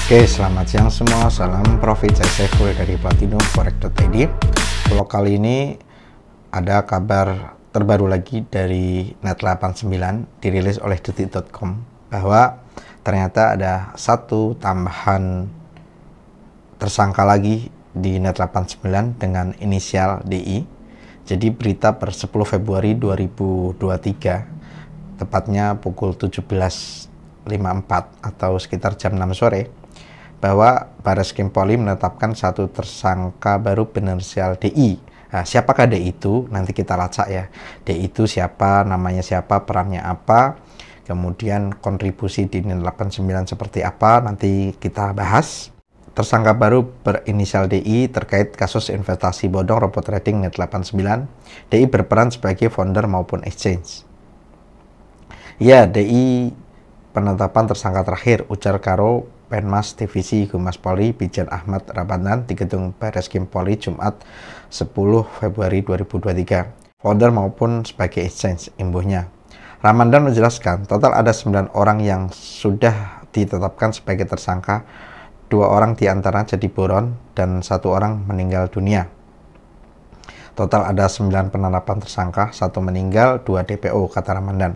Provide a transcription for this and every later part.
Oke, selamat siang semua. Salam profit, saya Saiful dari platinumforex.id. Kalau kali ini ada kabar terbaru lagi dari Net89 dirilis oleh detik.com bahwa ternyata ada satu tambahan tersangka lagi di Net89 dengan inisial DI. Jadi berita per 10 Februari 2023 tepatnya pukul 17.54 atau sekitar jam 6 sore bahwa Barreskrim Polri menetapkan satu tersangka baru berinisial DI. Nah, siapakah DI itu? Nanti kita lacak ya. DI itu siapa, namanya siapa, perannya apa, kemudian kontribusi di Net89 seperti apa, nanti kita bahas. Tersangka baru berinisial DI terkait kasus investasi bodong robot trading Net89. DI berperan sebagai founder maupun exchange. Ya, DI penetapan tersangka terakhir, ujar Karo Penmas Divisi Humas Polri Brigjen Ahmad Ramadan di Gedung Barreskrim Polri Jumat 10 Februari 2023. Founder maupun sebagai exchange, imbuhnya. Ramadan menjelaskan, total ada 9 orang yang sudah ditetapkan sebagai tersangka, 2 orang diantara jadi buron dan 1 orang meninggal dunia. Total ada 9 penetapan tersangka, 1 meninggal, 2 DPO, kata Ramadan.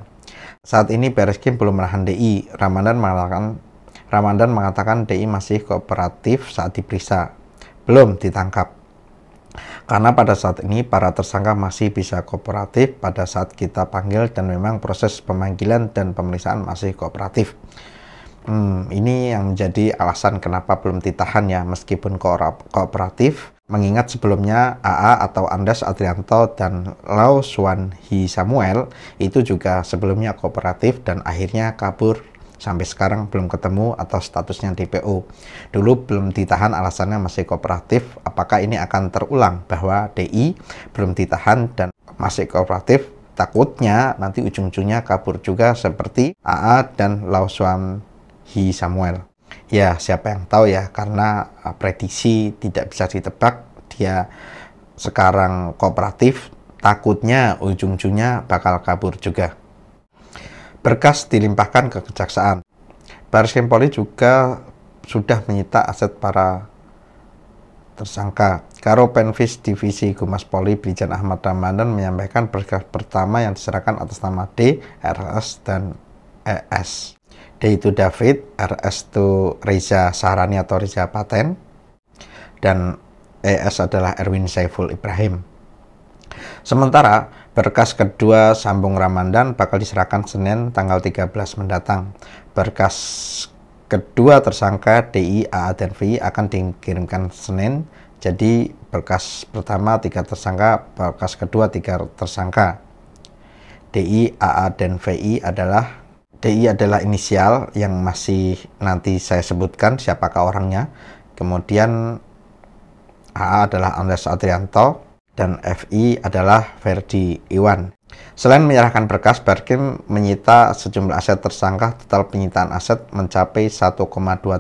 Saat ini Barreskrim belum menahan DI. Ramadan mengatakan DI masih kooperatif saat diperiksa, belum ditangkap. Karena pada saat ini para tersangka masih bisa kooperatif pada saat kita panggil dan memang proses pemanggilan dan pemeriksaan masih kooperatif. Ini yang menjadi alasan kenapa belum ditahan ya meskipun kooperatif. Mengingat sebelumnya AA atau Andes Adrianto dan Lau Suan Hi Samuel itu juga sebelumnya kooperatif dan akhirnya kabur. Sampai sekarang belum ketemu atau statusnya DPO. Dulu belum ditahan alasannya masih kooperatif. Apakah ini akan terulang bahwa DI belum ditahan dan masih kooperatif? Takutnya nanti ujung-ujungnya kabur juga seperti AA dan Lau Suan Hi Samuel. Ya, siapa yang tahu ya, karena prediksi tidak bisa ditebak. Dia sekarang kooperatif, takutnya ujung-ujungnya bakal kabur juga. Berkas dilimpahkan ke Kejaksaan. Barreskrim Polri juga sudah menyita aset para tersangka. Karo Penvis Divisi Humas Polri Brigjen Ahmad Ramadan menyampaikan berkas pertama yang diserahkan atas nama D, RS, dan ES. D itu David, RS itu Reza Sahrani atau Reza Paten, dan ES adalah Erwin Saiful Ibrahim. Sementara berkas kedua sambung Ramadan bakal diserahkan Senin tanggal 13 mendatang. Berkas kedua tersangka DI, AA, dan VI akan dikirimkan Senin. Jadi berkas pertama 3 tersangka, berkas kedua 3 tersangka. DI, AA, dan VI adalah DI adalah inisial yang masih nanti saya sebutkan siapakah orangnya. Kemudian AA adalah Andes Adrianto dan FI adalah Ferdi Iwan. Selain menyerahkan berkas, Barreskrim menyita sejumlah aset tersangka. Total penyitaan aset mencapai 1,2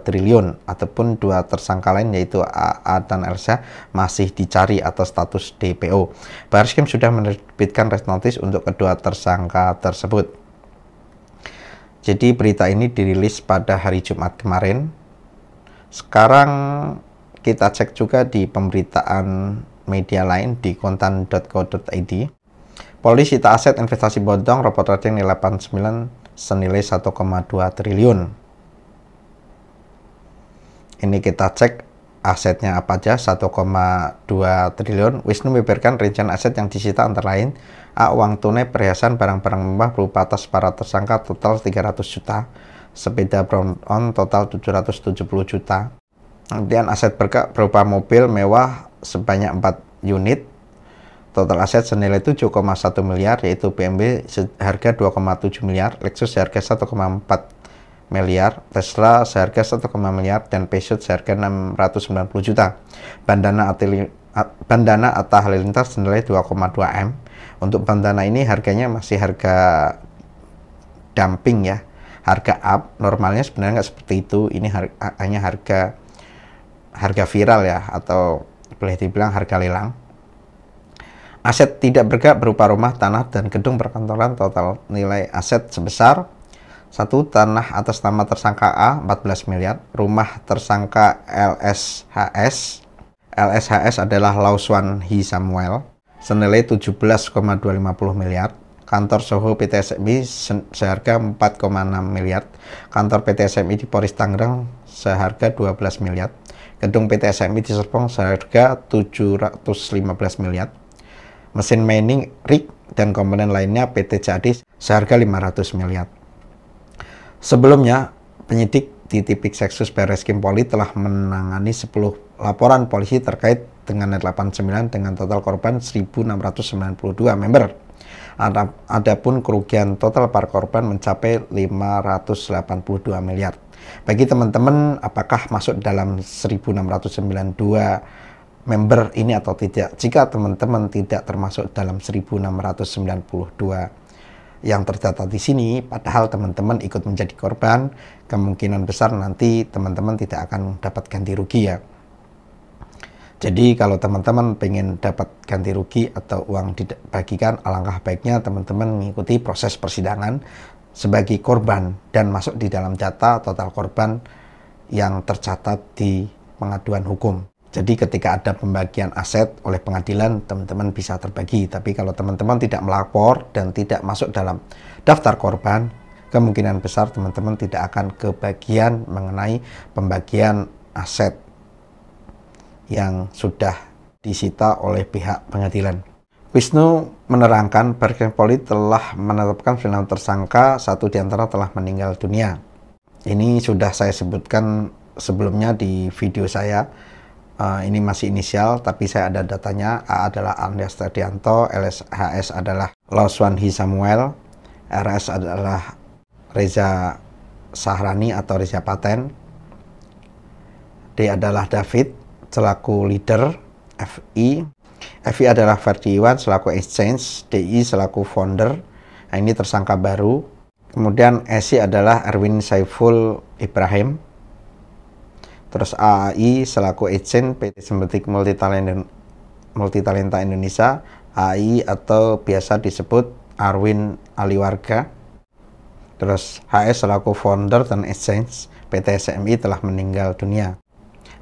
triliun, ataupun 2 tersangka lain yaitu AA dan Elsa masih dicari atau status DPO. Barreskrim sudah menerbitkan red notice untuk kedua tersangka tersebut. Jadi berita ini dirilis pada hari Jumat kemarin. Sekarang kita cek juga di pemberitaan media lain di kontan.co.id. Polri sita aset investasi bodong robot trading Net89 senilai 1,2 triliun. Ini kita cek asetnya apa aja, 1,2 triliun. Wisnu membeberkan rincian aset yang disita antara lain A. Uang tunai, perhiasan, barang-barang mewah berupa tas para tersangka total 300 juta, sepeda brown on total 770 juta. Kemudian aset bergerak berupa mobil mewah sebanyak 4 unit. Total aset senilai 7,1 miliar yaitu BMW seharga 2,7 miliar, Lexus seharga 1,4 miliar, Tesla seharga 1, miliar, dan Peugeot seharga 690 juta. Bandana Atta Halilintar senilai 2,2 M. Untuk bandana ini harganya masih harga dumping ya, harga up. Normalnya sebenarnya nggak seperti itu. Ini hanya harga viral ya, atau boleh dibilang harga lelang. Aset tidak bergerak berupa rumah, tanah, dan gedung perkantoran. Total nilai aset sebesar Satu, tanah atas nama tersangka A 14 miliar, rumah tersangka LSHS. LSHS adalah Lauswan Hi Samuel, senilai 17,250 miliar. Kantor Soho PT SMI seharga 4,6 miliar. Kantor PT SMI di Polres Tangerang seharga 12 miliar. Gedung PT SMI di Serpong seharga 715 miliar. Mesin mining, rig, dan komponen lainnya PT CAD seharga 500 miliar. Sebelumnya, penyidik di Tipikseksus Barreskrim Polri telah menangani 10 laporan polisi terkait dengan Net 89 dengan total korban 1.692 member. Adapun kerugian total para korban mencapai 582 miliar. Bagi teman-teman, apakah masuk dalam 1.692 member ini atau tidak? Jika teman-teman tidak termasuk dalam 1.692 yang tercatat di sini, padahal teman-teman ikut menjadi korban, kemungkinan besar nanti teman-teman tidak akan dapat ganti rugi ya. Jadi kalau teman-teman pengen dapat ganti rugi atau uang dibagikan, alangkah baiknya teman-teman mengikuti proses persidangan sebagai korban dan masuk di dalam data total korban yang tercatat di pengaduan hukum. Jadi ketika ada pembagian aset oleh pengadilan, teman-teman bisa terbagi. Tapi kalau teman-teman tidak melapor dan tidak masuk dalam daftar korban, kemungkinan besar teman-teman tidak akan kebagian mengenai pembagian aset yang sudah disita oleh pihak pengadilan. Wisnu menerangkan Barreskrim Polri telah menetapkan 9 tersangka, 1 diantara telah meninggal dunia. Ini sudah saya sebutkan sebelumnya di video saya. Ini masih inisial, tapi saya ada datanya. A adalah Andreas Tedianto, LSHS adalah Lauswan Hi Samuel, RS adalah Reza Sahrani atau Reza Paten, D adalah David selaku leader, FI adalah Ferdi Iwan selaku exchange, DI selaku founder. Nah, ini tersangka baru. Kemudian SI adalah Erwin Saiful Ibrahim. Terus AAI selaku agent PT Sembetik Multitalenta Indonesia, AI atau biasa disebut Arwin Aliwarga. Terus HS selaku founder dan exchange, PT SMI telah meninggal dunia,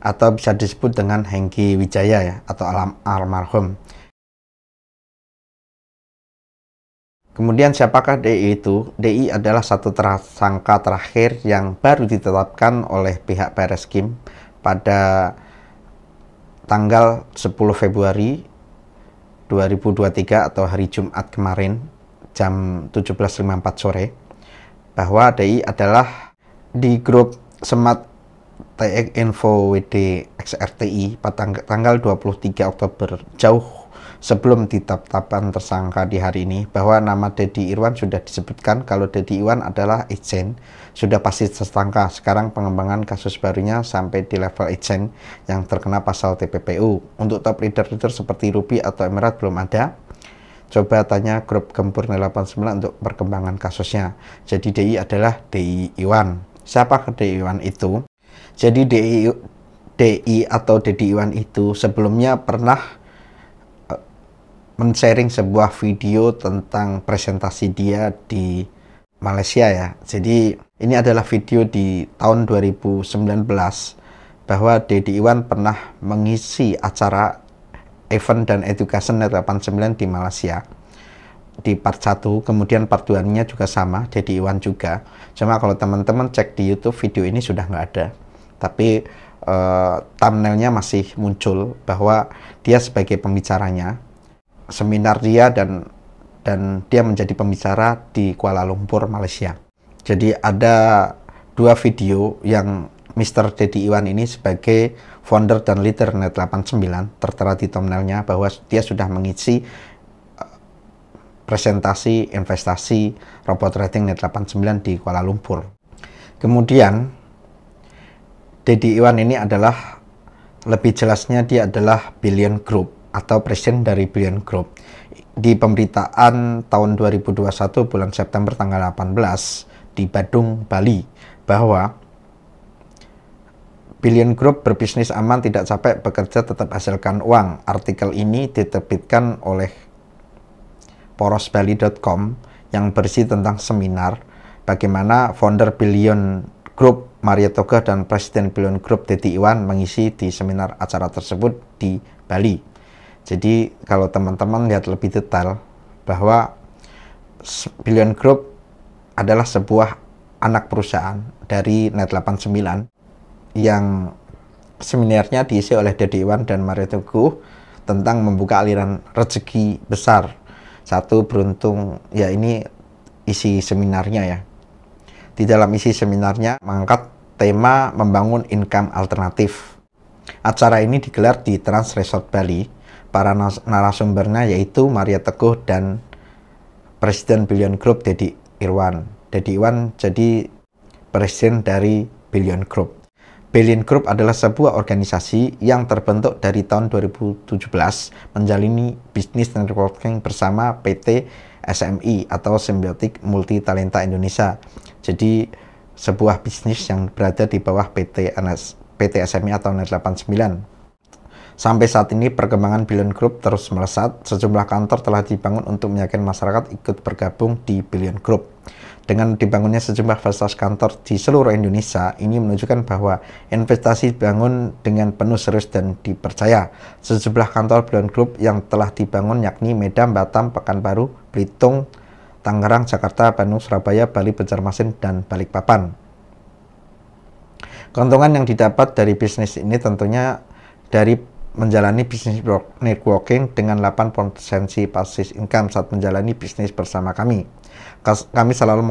atau bisa disebut dengan Hengki Wijaya ya, atau almarhum. Kemudian siapakah DI itu? DI adalah satu tersangka terakhir yang baru ditetapkan oleh pihak Barreskrim pada tanggal 10 Februari 2023 atau hari Jumat kemarin jam 17.54 sore, bahwa DI adalah di grup Semat TX Info WD XRTI pada tanggal 23 Oktober, jauh sebelum ditetapkan tersangka di hari ini, bahwa nama Dedi Irwan sudah disebutkan. Kalau Dedi Irwan adalah agent, sudah pasti tersangka. Sekarang pengembangan kasus barunya sampai di level agent yang terkena pasal TPPU. Untuk top leader-leader seperti Ruby atau Emerald belum ada. Coba tanya grup Gempur 89 untuk perkembangan kasusnya. Jadi DI adalah DI Iwan. Siapa DI Iwan itu? Jadi DI atau Dedi Iwan itu sebelumnya pernah men-sharing sebuah video tentang presentasi dia di Malaysia ya. Jadi ini adalah video di tahun 2019 bahwa Dedi Iwan pernah mengisi acara event dan education Net 89 di Malaysia di part 1, kemudian part 2-nya juga sama, Dedi Iwan juga. Cuma kalau teman-teman cek di YouTube, video ini sudah nggak ada. Tapi thumbnailnya masih muncul bahwa dia sebagai pembicaranya, seminar dia dan dia menjadi pembicara di Kuala Lumpur, Malaysia. Jadi ada 2 video yang Mr. Dedi Iwan ini sebagai founder dan leader Net 89 tertera di thumbnailnya bahwa dia sudah mengisi presentasi investasi robot trading Net 89 di Kuala Lumpur. Kemudian Dedi Iwan ini adalah, lebih jelasnya dia adalah Billion Group atau presiden dari Billion Group. Di pemberitaan tahun 2021 bulan September tanggal 18 di Badung, Bali, bahwa Billion Group berbisnis aman, tidak capek, bekerja tetap hasilkan uang. Artikel ini diterbitkan oleh porosbali.com yang berisi tentang seminar bagaimana founder Billion Group Maria Toga dan Presiden Billion Group Dedi Iwan mengisi di seminar acara tersebut di Bali. Jadi kalau teman-teman lihat lebih detail bahwa Billion Group adalah sebuah anak perusahaan dari Net89 yang seminarnya diisi oleh Dedi Iwan dan Maria Toga tentang membuka aliran rezeki besar. Satu beruntung, ya ini isi seminarnya ya. Di dalam isi seminarnya mengangkat tema membangun income alternatif. Acara ini digelar di Trans Resort Bali. Para narasumbernya yaitu Maria Teguh dan Presiden Billion Group Dedi Iwan. Dedi Iwan jadi presiden dari Billion Group. Billion Group adalah sebuah organisasi yang terbentuk dari tahun 2017 menjalani bisnis networking bersama PT SMI atau Symbiotic Multi Talenta Indonesia. Jadi sebuah bisnis yang berada di bawah PT SMI atau Net89. Sampai saat ini perkembangan Billion Group terus melesat. Sejumlah kantor telah dibangun untuk meyakinkan masyarakat ikut bergabung di Billion Group. Dengan dibangunnya sejumlah fasilitas kantor di seluruh Indonesia, ini menunjukkan bahwa investasi dibangun dengan penuh serius dan dipercaya. Sejumlah kantor Billion Group yang telah dibangun yakni Medan, Batam, Pekanbaru, Belitung, Tangerang, Jakarta, Bandung, Surabaya, Bali, Banjarmasin, dan Balikpapan. Keuntungan yang didapat dari bisnis ini tentunya dari menjalani bisnis networking dengan 8 potensi passive income saat menjalani bisnis bersama kami. Kami selalu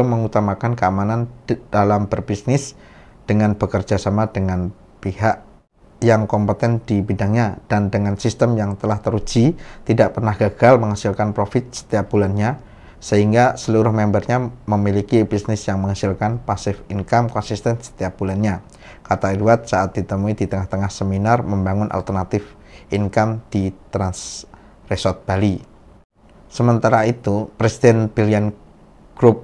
mengutamakan keamanan dalam berbisnis dengan bekerja sama dengan pihak yang kompeten di bidangnya dan dengan sistem yang telah teruji, tidak pernah gagal menghasilkan profit setiap bulannya, sehingga seluruh membernya memiliki bisnis yang menghasilkan passive income konsisten setiap bulannya, kata Edward saat ditemui di tengah-tengah seminar membangun alternatif income di Trans Resort Bali. Sementara itu, Presiden Billion Group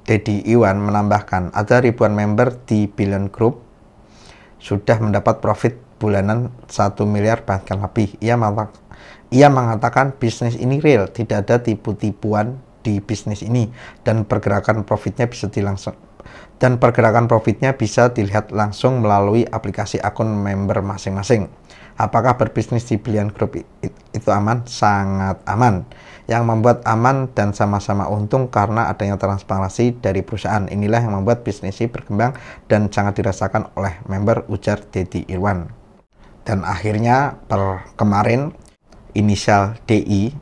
Dedi Iwan menambahkan ada ribuan member di Billion Group sudah mendapat profit bulanan 1 miliar bahkan lebih. Ia mengatakan bisnis ini real, tidak ada tipu-tipuan di bisnis ini, dan pergerakan profitnya bisa dilihat langsung melalui aplikasi akun member masing-masing. Apakah berbisnis di Billion Group itu aman? Sangat aman. Yang membuat aman dan sama-sama untung karena adanya transparansi dari perusahaan. Inilah yang membuat bisnis ini berkembang dan sangat dirasakan oleh member, ujar Dedi Iwan. Dan akhirnya kemarin inisial DI,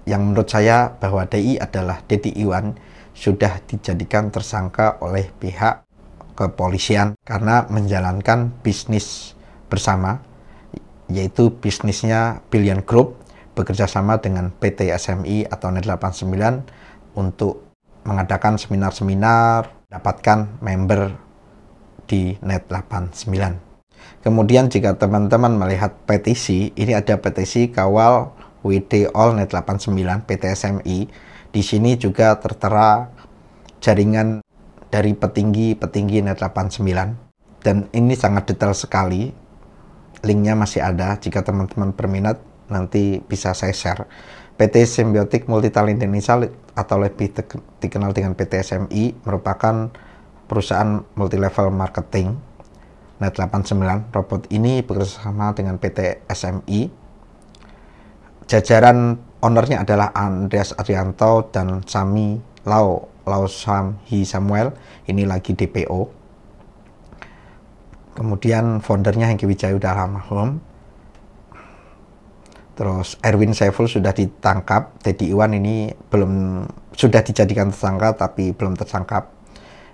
yang menurut saya bahwa DI adalah Dedi Iwan, sudah dijadikan tersangka oleh pihak kepolisian karena menjalankan bisnis bersama, yaitu bisnisnya Billion Group bekerjasama dengan PT SMI atau Net89 untuk mengadakan seminar-seminar, dapatkan member di Net89. Kemudian jika teman-teman melihat petisi, ini ada petisi kawal WD All Net89 PT SMI. Di sini juga tertera jaringan dari petinggi-petinggi Net89. Dan ini sangat detail sekali. Linknya masih ada, jika teman-teman berminat nanti bisa saya share. PT Symbiotic Multi Talenta Indonesia atau lebih dikenal dengan PT SMI merupakan perusahaan multi-level marketing Net89. Robot ini bekerjasama dengan PT SMI. Jajaran ownernya adalah Andreas Adrianto dan Sami Lau Sam Hi Samuel. Ini lagi DPO. Kemudian foundernya Hengki Wijaya udah almarhum. Terus Erwin Saiful sudah ditangkap. Dedi Iwan ini sudah dijadikan tersangka tapi belum tertangkap.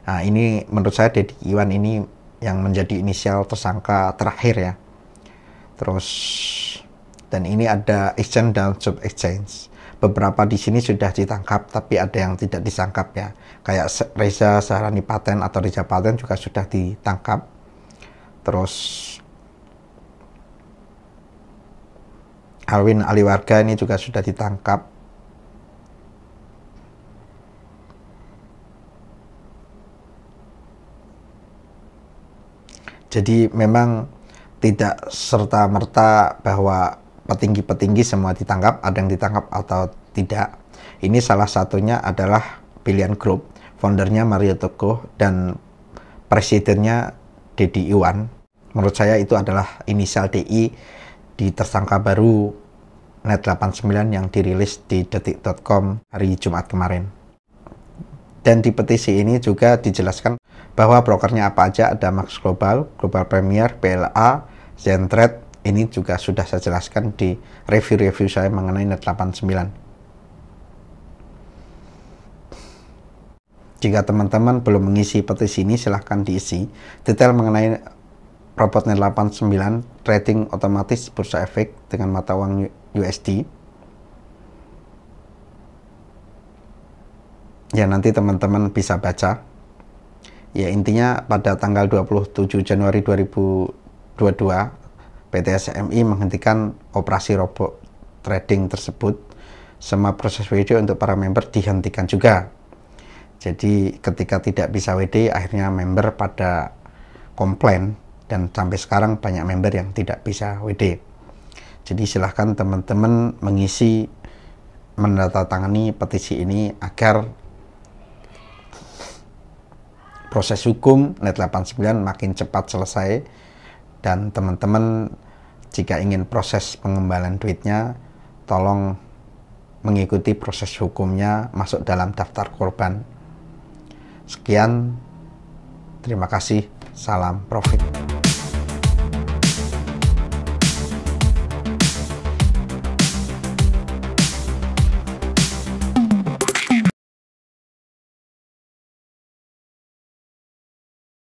Nah, ini menurut saya Dedi Iwan ini yang menjadi inisial tersangka terakhir ya. Terus dan ini ada exchange dan sub exchange. Beberapa di sini sudah ditangkap tapi ada yang tidak ditangkap ya. Kayak Reza Sahrani Paten atau Reza Paten juga sudah ditangkap. Terus Alwin Aliwarga ini juga sudah ditangkap. Jadi memang tidak serta-merta bahwa petinggi-petinggi semua ditangkap, ada yang ditangkap atau tidak. Ini salah satunya adalah Pilihan Group, foundernya Mario Teguh dan presidennya Dedi Iwan. Menurut saya itu adalah inisial DI di tersangka baru Net89 yang dirilis di detik.com hari Jumat kemarin. Dan di petisi ini juga dijelaskan bahwa brokernya apa aja, ada Max Global, Global Premier, PLA, Zentrade. Ini juga sudah saya jelaskan di review-review saya mengenai Net89. Jika teman-teman belum mengisi petisi ini, silahkan diisi. Detail mengenai robot Net89, trading otomatis bursa efek dengan mata uang USD. Ya, nanti teman-teman bisa baca. Ya, intinya pada tanggal 27 Januari 2022, PT SMI menghentikan operasi robot trading tersebut. Semua proses WD untuk para member dihentikan juga. Jadi ketika tidak bisa WD, akhirnya member pada komplain, dan sampai sekarang banyak member yang tidak bisa WD. Jadi silahkan teman-teman mengisi, menandatangani petisi ini agar proses hukum Net89 makin cepat selesai, dan teman-teman jika ingin proses pengembalian duitnya, tolong mengikuti proses hukumnya, masuk dalam daftar korban. Sekian, terima kasih, salam profit.